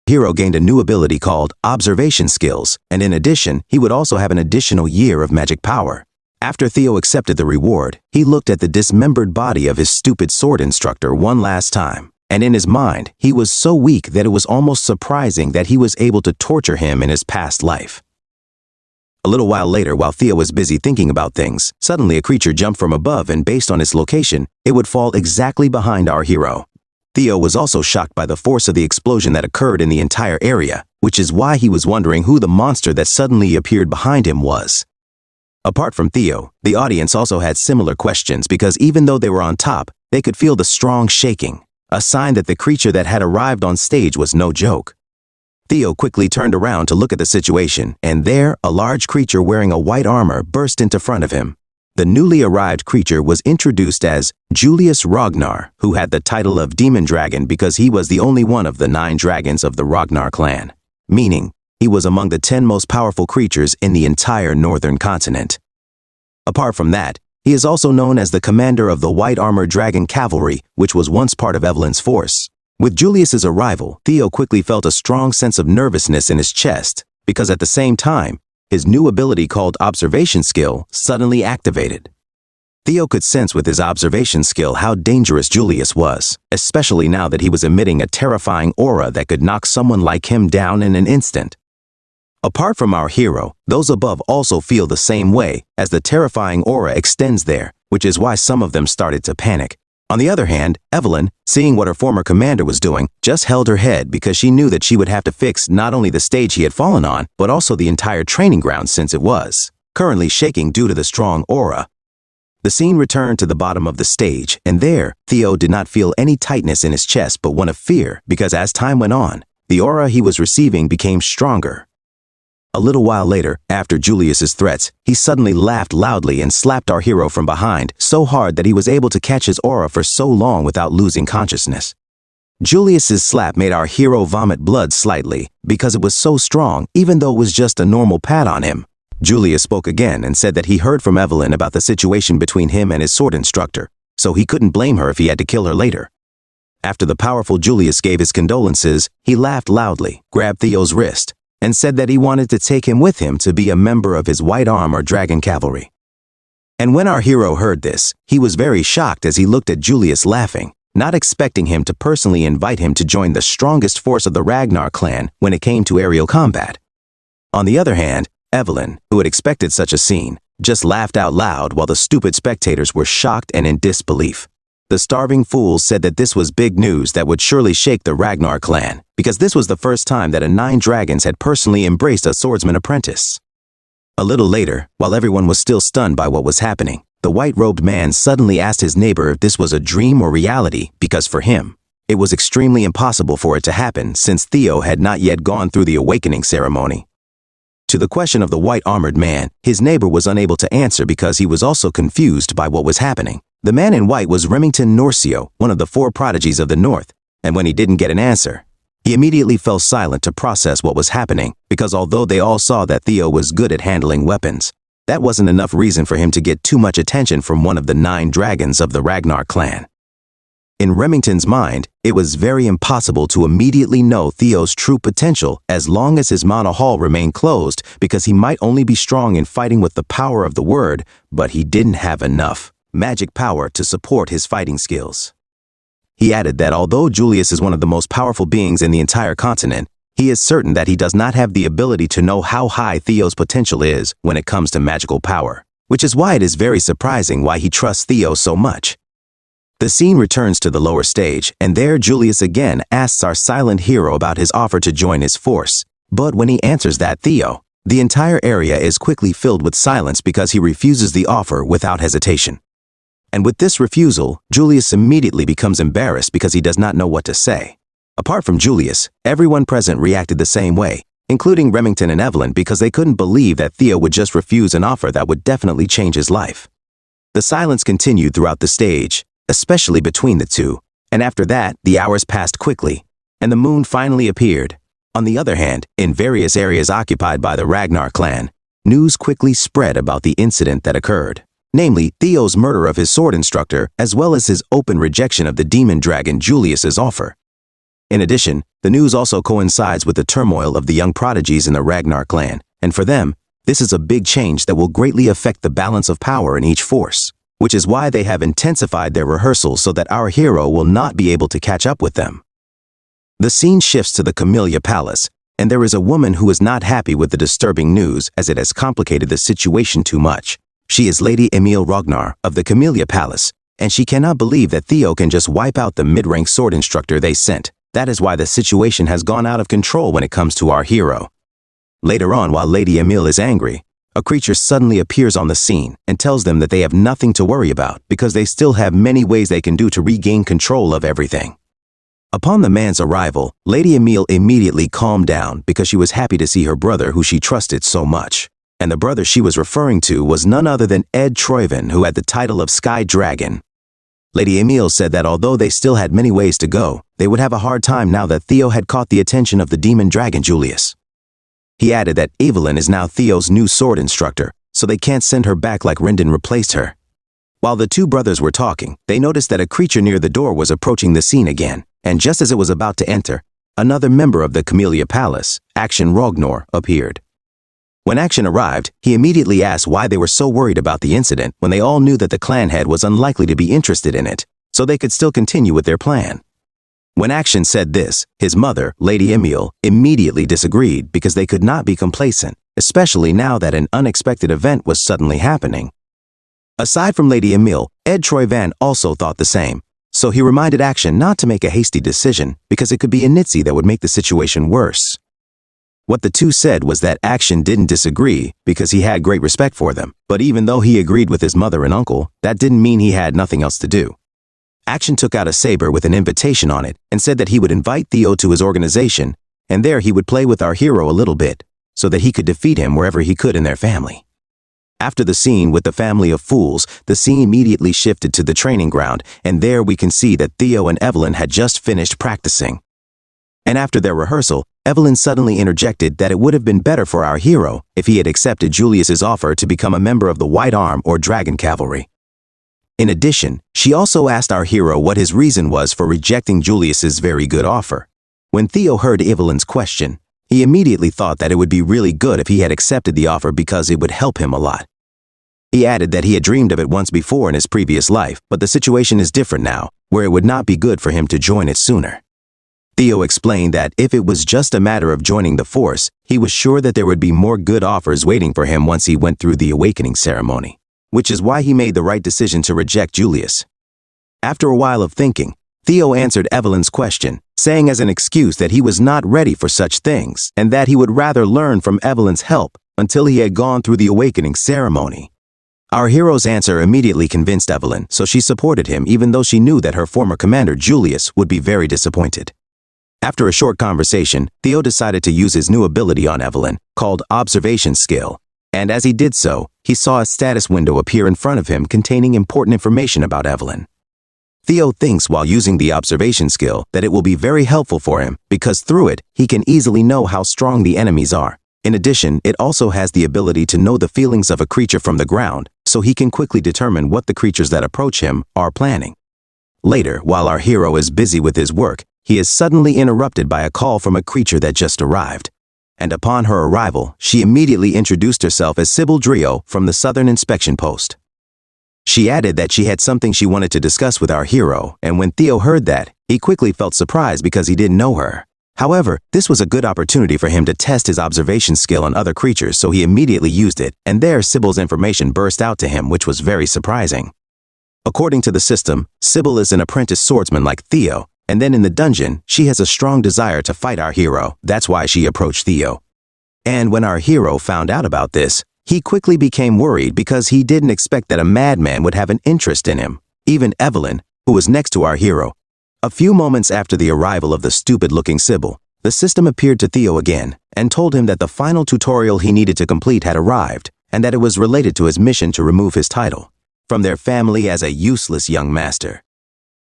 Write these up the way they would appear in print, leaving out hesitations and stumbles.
Hero gained a new ability called observation skills, and in addition, he would also have an additional year of magic power. After Theo accepted the reward, he looked at the dismembered body of his stupid sword instructor one last time, and in his mind, he was so weak that it was almost surprising that he was able to torture him in his past life. A little while later, while Theo was busy thinking about things, suddenly a creature jumped from above, and based on its location, it would fall exactly behind our hero. Theo was also shocked by the force of the explosion that occurred in the entire area, which is why he was wondering who the monster that suddenly appeared behind him was. Apart from Theo, the audience also had similar questions because even though they were on top, they could feel the strong shaking, a sign that the creature that had arrived on stage was no joke. Theo quickly turned around to look at the situation, and there, a large creature wearing a white armor burst into front of him. The newly arrived creature was introduced as Julius Ragnar, who had the title of Demon Dragon because he was the only one of the 9 dragons of the Ragnar clan, meaning he was among the 10 most powerful creatures in the entire northern continent. Apart from that, he is also known as the commander of the White Armored Dragon Cavalry, which was once part of Evelyn's force. With Julius's arrival, Theo quickly felt a strong sense of nervousness in his chest, because at the same time, his new ability called Observation Skill suddenly activated. Theo could sense with his observation skill how dangerous Julius was, especially now that he was emitting a terrifying aura that could knock someone like him down in an instant. Apart from our hero, those above also feel the same way, as the terrifying aura extends there, which is why some of them started to panic. On the other hand, Evelyn, seeing what her former commander was doing, just held her head because she knew that she would have to fix not only the stage he had fallen on, but also the entire training ground since it was currently shaking due to the strong aura. The scene returned to the bottom of the stage, and there, Theo did not feel any tightness in his chest but one of fear because as time went on, the aura he was receiving became stronger. A little while later, after Julius's threats, he suddenly laughed loudly and slapped our hero from behind so hard that he was able to catch his aura for so long without losing consciousness. Julius's slap made our hero vomit blood slightly because it was so strong even though it was just a normal pat on him. Julius spoke again and said that he heard from Evelyn about the situation between him and his sword instructor, so he couldn't blame her if he had to kill her later. After the powerful Julius gave his condolences, he laughed loudly, grabbed Theo's wrist, and said that he wanted to take him with him to be a member of his White Armored Dragon Cavalry. And when our hero heard this, he was very shocked as he looked at Julius laughing, not expecting him to personally invite him to join the strongest force of the Ragnar clan when it came to aerial combat. On the other hand, Evelyn, who had expected such a scene, just laughed out loud while the stupid spectators were shocked and in disbelief. The starving fool said that this was big news that would surely shake the Ragnar clan, because this was the first time that a 9 dragons had personally embraced a swordsman apprentice. A little later, while everyone was still stunned by what was happening, the white-robed man suddenly asked his neighbor if this was a dream or reality because for him, it was extremely impossible for it to happen since Theo had not yet gone through the awakening ceremony. To the question of the white-armored man, his neighbor was unable to answer because he was also confused by what was happening. The man in white was Remington Norcio, one of the 4 prodigies of the North, and when he didn't get an answer, he immediately fell silent to process what was happening because although they all saw that Theo was good at handling weapons, that wasn't enough reason for him to get too much attention from one of the 9 dragons of the Ragnar clan. In Remington's mind, it was very impossible to immediately know Theo's true potential as long as his Mana Hall remained closed because he might only be strong in fighting with the power of the word, but he didn't have enough magic power to support his fighting skills. He added that although Julius is one of the most powerful beings in the entire continent, he is certain that he does not have the ability to know how high Theo's potential is when it comes to magical power, which is why it is very surprising why he trusts Theo so much. The scene returns to the lower stage, and there Julius again asks our silent hero about his offer to join his force. But when he answers that Theo, the entire area is quickly filled with silence because he refuses the offer without hesitation. And with this refusal, Julius immediately becomes embarrassed because he does not know what to say. Apart from Julius, everyone present reacted the same way, including Remington and Evelyn because they couldn't believe that Theo would just refuse an offer that would definitely change his life. The silence continued throughout the stage, especially between the two, and after that, the hours passed quickly, and the moon finally appeared. On the other hand, in various areas occupied by the Ragnar clan, news quickly spread about the incident that occurred. Namely, Theo's murder of his sword instructor, as well as his open rejection of the demon dragon Julius's offer. In addition, the news also coincides with the turmoil of the young prodigies in the Ragnar clan, and for them, this is a big change that will greatly affect the balance of power in each force, which is why they have intensified their rehearsals so that our hero will not be able to catch up with them. The scene shifts to the Camellia Palace, and there is a woman who is not happy with the disturbing news as it has complicated the situation too much. She is Lady Emil Ragnar of the Camellia Palace, and she cannot believe that Theo can just wipe out the mid-rank sword instructor they sent. That is why the situation has gone out of control when it comes to our hero. Later on, while Lady Emil is angry, a creature suddenly appears on the scene and tells them that they have nothing to worry about because they still have many ways they can do to regain control of everything. Upon the man's arrival, Lady Emil immediately calmed down because she was happy to see her brother who she trusted so much. And the brother she was referring to was none other than Ed Troyven, who had the title of Sky Dragon. Lady Emil said that although they still had many ways to go, they would have a hard time now that Theo had caught the attention of the demon dragon Julius. He added that Evelyn is now Theo's new sword instructor, so they can't send her back like Rendon replaced her. While the two brothers were talking, they noticed that a creature near the door was approaching the scene again, and just as it was about to enter, another member of the Camellia Palace, Action Rognor, appeared. When Action arrived, he immediately asked why they were so worried about the incident when they all knew that the clan head was unlikely to be interested in it, so they could still continue with their plan. When Action said this, his mother, Lady Emil, immediately disagreed because they could not be complacent, especially now that an unexpected event was suddenly happening. Aside from Lady Emil, Ed Troyvan also thought the same, so he reminded Action not to make a hasty decision because it could be a Nitsi that would make the situation worse. What the two said was that Action didn't disagree because he had great respect for them, but even though he agreed with his mother and uncle, that didn't mean he had nothing else to do. Action took out a saber with an invitation on it and said that he would invite Theo to his organization, and there he would play with our hero a little bit, so that he could defeat him wherever he could in their family. After the scene with the family of fools, the scene immediately shifted to the training ground, and there we can see that Theo and Evelyn had just finished practicing. And after their rehearsal, Evelyn suddenly interjected that it would have been better for our hero if he had accepted Julius's offer to become a member of the White Arm or Dragon Cavalry. In addition, she also asked our hero what his reason was for rejecting Julius's very good offer. When Theo heard Evelyn's question, he immediately thought that it would be really good if he had accepted the offer because it would help him a lot. He added that he had dreamed of it once before in his previous life, but the situation is different now, where it would not be good for him to join it sooner. Theo explained that if it was just a matter of joining the force, he was sure that there would be more good offers waiting for him once he went through the awakening ceremony, which is why he made the right decision to reject Julius. After a while of thinking, Theo answered Evelyn's question, saying as an excuse that he was not ready for such things and that he would rather learn from Evelyn's help until he had gone through the awakening ceremony. Our hero's answer immediately convinced Evelyn, so she supported him even though she knew that her former commander Julius would be very disappointed. After a short conversation, Theo decided to use his new ability on Evelyn, called Observation Skill, and as he did so, he saw a status window appear in front of him containing important information about Evelyn. Theo thinks while using the observation skill that it will be very helpful for him because through it, he can easily know how strong the enemies are. In addition, it also has the ability to know the feelings of a creature from the ground, so he can quickly determine what the creatures that approach him are planning. Later, while our hero is busy with his work, he is suddenly interrupted by a call from a creature that just arrived. And upon her arrival, she immediately introduced herself as Sybil Drio from the Southern Inspection Post. She added that she had something she wanted to discuss with our hero, and when Theo heard that, he quickly felt surprised because he didn't know her. However, this was a good opportunity for him to test his observation skill on other creatures, so he immediately used it, and there Sybil's information burst out to him, which was very surprising. According to the system, Sybil is an apprentice swordsman like Theo, and then in the dungeon, she has a strong desire to fight our hero. That's why she approached Theo. And when our hero found out about this, he quickly became worried because he didn't expect that a madman would have an interest in him. Even Evelyn, who was next to our hero. A few moments after the arrival of the stupid-looking Sybil, the system appeared to Theo again and told him that the final tutorial he needed to complete had arrived and that it was related to his mission to remove his title from their family as a useless young master.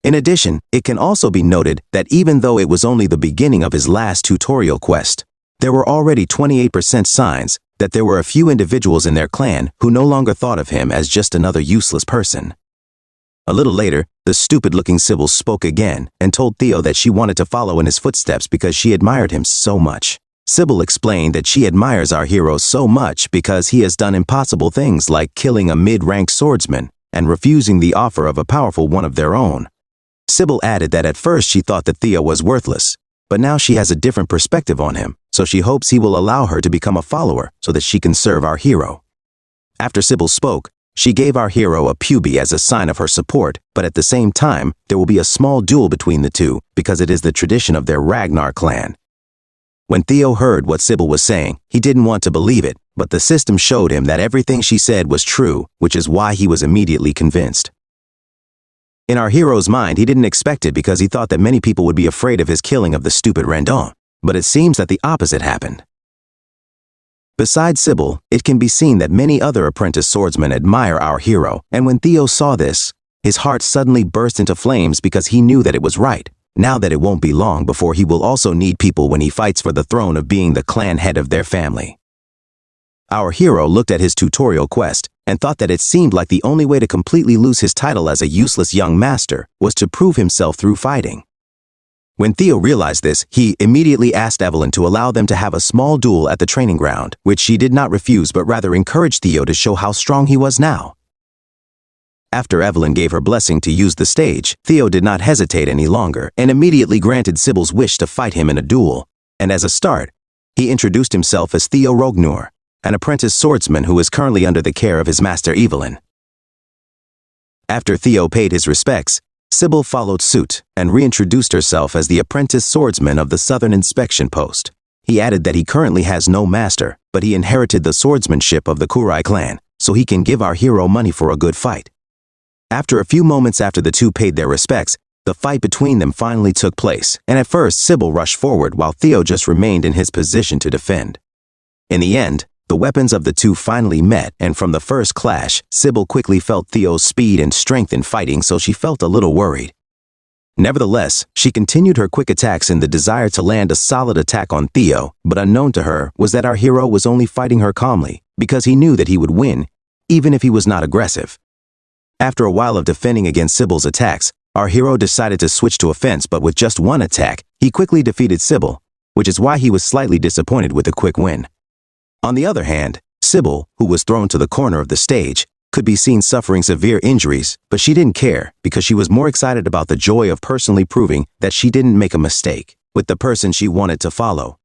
In addition, it can also be noted that even though it was only the beginning of his last tutorial quest, there were already 28% signs that there were a few individuals in their clan who no longer thought of him as just another useless person. A little later, the stupid-looking Sybil spoke again and told Theo that she wanted to follow in his footsteps because she admired him so much. Sybil explained that she admires our hero so much because he has done impossible things like killing a mid-rank swordsman and refusing the offer of a powerful one of their own. Sybil added that at first she thought that Theo was worthless, but now she has a different perspective on him, so she hopes he will allow her to become a follower so that she can serve our hero. After Sybil spoke, she gave our hero a puby as a sign of her support, but at the same time, there will be a small duel between the two because it is the tradition of their Ragnar clan. When Theo heard what Sybil was saying, he didn't want to believe it, but the system showed him that everything she said was true, which is why he was immediately convinced. In our hero's mind, he didn't expect it because he thought that many people would be afraid of his killing of the stupid Rendon, but it seems that the opposite happened. Besides Sybil, it can be seen that many other apprentice swordsmen admire our hero, and when Theo saw this, his heart suddenly burst into flames because he knew that it was right, now that it won't be long before he will also need people when he fights for the throne of being the clan head of their family. Our hero looked at his tutorial quest and thought that it seemed like the only way to completely lose his title as a useless young master was to prove himself through fighting. When Theo realized this, he immediately asked Evelyn to allow them to have a small duel at the training ground, which she did not refuse but rather encouraged Theo to show how strong he was now. After Evelyn gave her blessing to use the stage, Theo did not hesitate any longer and immediately granted Sybil's wish to fight him in a duel, and as a start, he introduced himself as Theo Rognur, an apprentice swordsman who is currently under the care of his master Evelyn. After Theo paid his respects, Sybil followed suit and reintroduced herself as the apprentice swordsman of the Southern Inspection Post. He added that he currently has no master, but he inherited the swordsmanship of the Kurai clan, so he can give our hero money for a good fight. After a few moments after the two paid their respects, the fight between them finally took place, and at first Sybil rushed forward while Theo just remained in his position to defend. In the end, the weapons of the two finally met, and from the first clash, Sybil quickly felt Theo's speed and strength in fighting, so she felt a little worried. Nevertheless, she continued her quick attacks in the desire to land a solid attack on Theo, but unknown to her was that our hero was only fighting her calmly, because he knew that he would win, even if he was not aggressive. After a while of defending against Sybil's attacks, our hero decided to switch to offense, but with just one attack, he quickly defeated Sybil, which is why he was slightly disappointed with the quick win. On the other hand, Sybil, who was thrown to the corner of the stage, could be seen suffering severe injuries, but she didn't care because she was more excited about the joy of personally proving that she didn't make a mistake with the person she wanted to follow.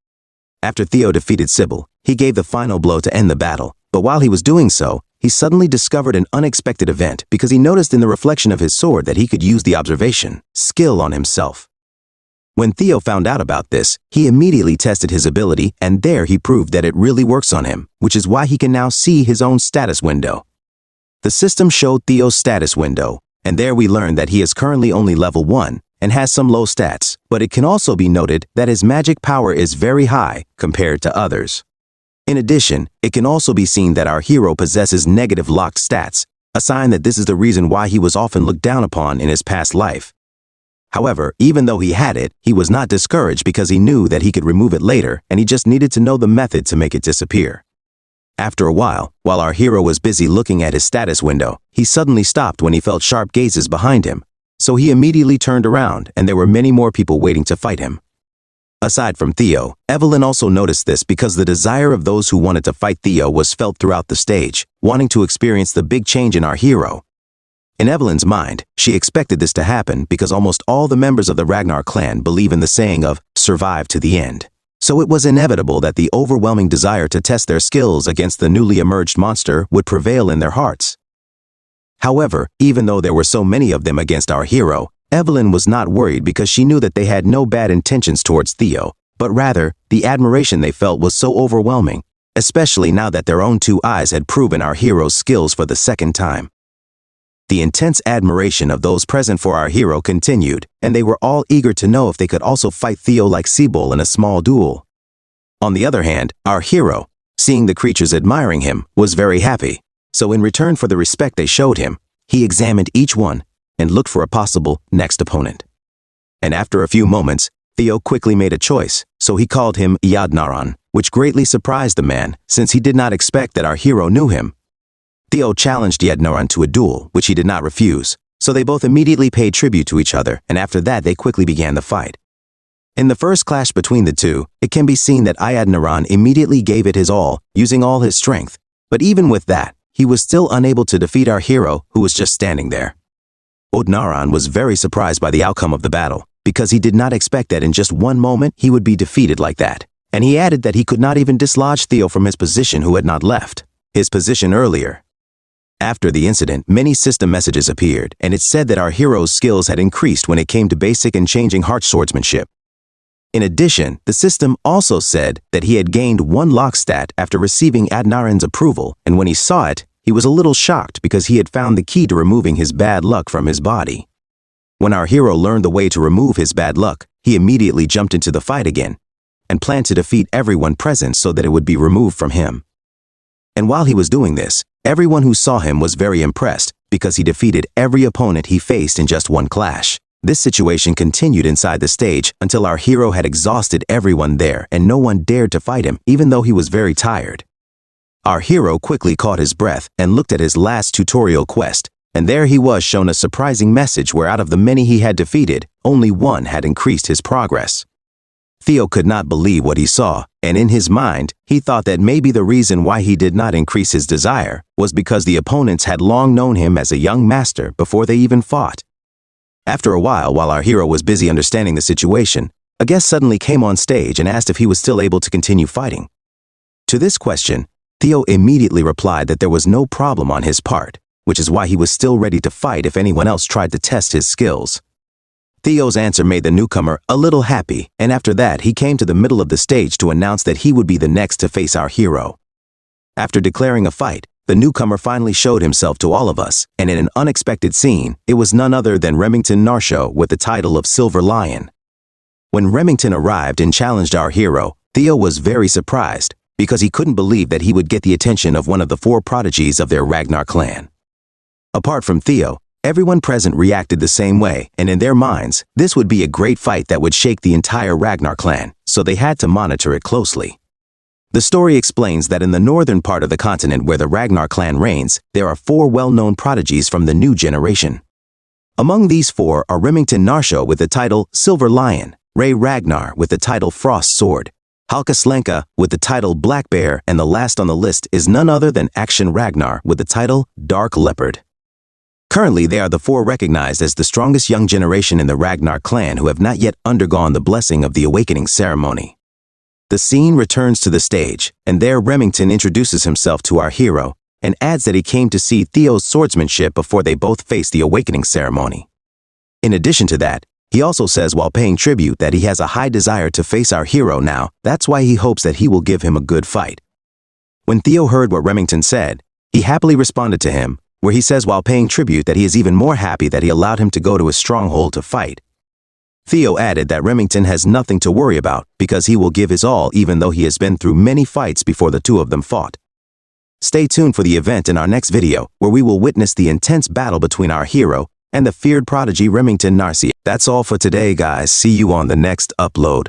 After Theo defeated Sybil, he gave the final blow to end the battle, but while he was doing so, he suddenly discovered an unexpected event because he noticed in the reflection of his sword that he could use the observation skill on himself. When Theo found out about this, he immediately tested his ability, and there he proved that it really works on him, which is why he can now see his own status window. The system showed Theo's status window, and there we learned that he is currently only level 1 and has some low stats, but it can also be noted that his magic power is very high compared to others. In addition, it can also be seen that our hero possesses negative locked stats, a sign that this is the reason why he was often looked down upon in his past life. However, even though he had it, he was not discouraged because he knew that he could remove it later and he just needed to know the method to make it disappear. After a while our hero was busy looking at his status window, he suddenly stopped when he felt sharp gazes behind him. So he immediately turned around and there were many more people waiting to fight him. Aside from Theo, Evelyn also noticed this because the desire of those who wanted to fight Theo was felt throughout the stage, wanting to experience the big change in our hero. In Evelyn's mind, she expected this to happen because almost all the members of the Ragnar clan believe in the saying of survive to the end. So it was inevitable that the overwhelming desire to test their skills against the newly emerged monster would prevail in their hearts. However, even though there were so many of them against our hero, Evelyn was not worried because she knew that they had no bad intentions towards Theo, but rather, the admiration they felt was so overwhelming, especially now that their own two eyes had proven our hero's skills for the second time. The intense admiration of those present for our hero continued, and they were all eager to know if they could also fight Theo like Sybil in a small duel. On the other hand, our hero, seeing the creatures admiring him, was very happy. So in return for the respect they showed him, he examined each one and looked for a possible next opponent. And after a few moments, Theo quickly made a choice, so he called him Yadnaran, which greatly surprised the man since he did not expect that our hero knew him. Theo challenged Yadnaran to a duel, which he did not refuse, So they both immediately paid tribute to each other, and after that they quickly began the fight. In the first clash between the two, it can be seen that Adniran immediately gave it his all, using all his strength. But even with that, he was still unable to defeat our hero, who was just standing there. Adniran was very surprised by the outcome of the battle, because he did not expect that in just one moment he would be defeated like that. And he added that he could not even dislodge Theo from his position, who had not left his position earlier. After the incident, many system messages appeared, and it said that our hero's skills had increased when it came to basic and changing heart swordsmanship. In addition, the system also said that he had gained 1 lock stat after receiving Adniran's approval, and when he saw it, he was a little shocked because he had found the key to removing his bad luck from his body. When our hero learned the way to remove his bad luck, he immediately jumped into the fight again, and planned to defeat everyone present so that it would be removed from him. And while he was doing this, everyone who saw him was very impressed because he defeated every opponent he faced in just one clash. This situation continued inside the stage until our hero had exhausted everyone there and no one dared to fight him, even though he was very tired. Our hero quickly caught his breath and looked at his last tutorial quest, and there he was shown a surprising message where out of the many he had defeated, only one had increased his progress. Theo could not believe what he saw, and in his mind, he thought that maybe the reason why he did not increase his desire was because the opponents had long known him as a young master before they even fought. After a while our hero was busy understanding the situation, a guest suddenly came on stage and asked if he was still able to continue fighting. To this question, Theo immediately replied that there was no problem on his part, which is why he was still ready to fight if anyone else tried to test his skills. Theo's answer made the newcomer a little happy, and after that he came to the middle of the stage to announce that he would be the next to face our hero. After declaring a fight, the newcomer finally showed himself to all of us, and in an unexpected scene, it was none other than Remington Narsho with the title of Silver Lion. When Remington arrived and challenged our hero, Theo was very surprised, because he couldn't believe that he would get the attention of one of the 4 prodigies of their Ragnar clan. Apart from Theo, everyone present reacted the same way, and in their minds, this would be a great fight that would shake the entire Ragnar clan, so they had to monitor it closely. The story explains that in the northern part of the continent where the Ragnar clan reigns, there are 4 well-known prodigies from the new generation. Among these 4 are Remington Narsho with the title Silver Lion, Ray Ragnar with the title Frost Sword, Halka Slenka with the title Black Bear, and the last on the list is none other than Action Ragnar with the title Dark Leopard. Currently, they are the 4 recognized as the strongest young generation in the Ragnar clan who have not yet undergone the blessing of the awakening ceremony. The scene returns to the stage, and there Remington introduces himself to our hero and adds that he came to see Theo's swordsmanship before they both faced the awakening ceremony. In addition to that, he also says while paying tribute that he has a high desire to face our hero now, that's why he hopes that he will give him a good fight. When Theo heard what Remington said, he happily responded to him, where he says while paying tribute that he is even more happy that he allowed him to go to his stronghold to fight. Theo added that Remington has nothing to worry about because he will give his all even though he has been through many fights before the 2 of them fought. Stay tuned for the event in our next video where we will witness the intense battle between our hero and the feared prodigy Remington Narsho. That's all for today, guys. See you on the next upload.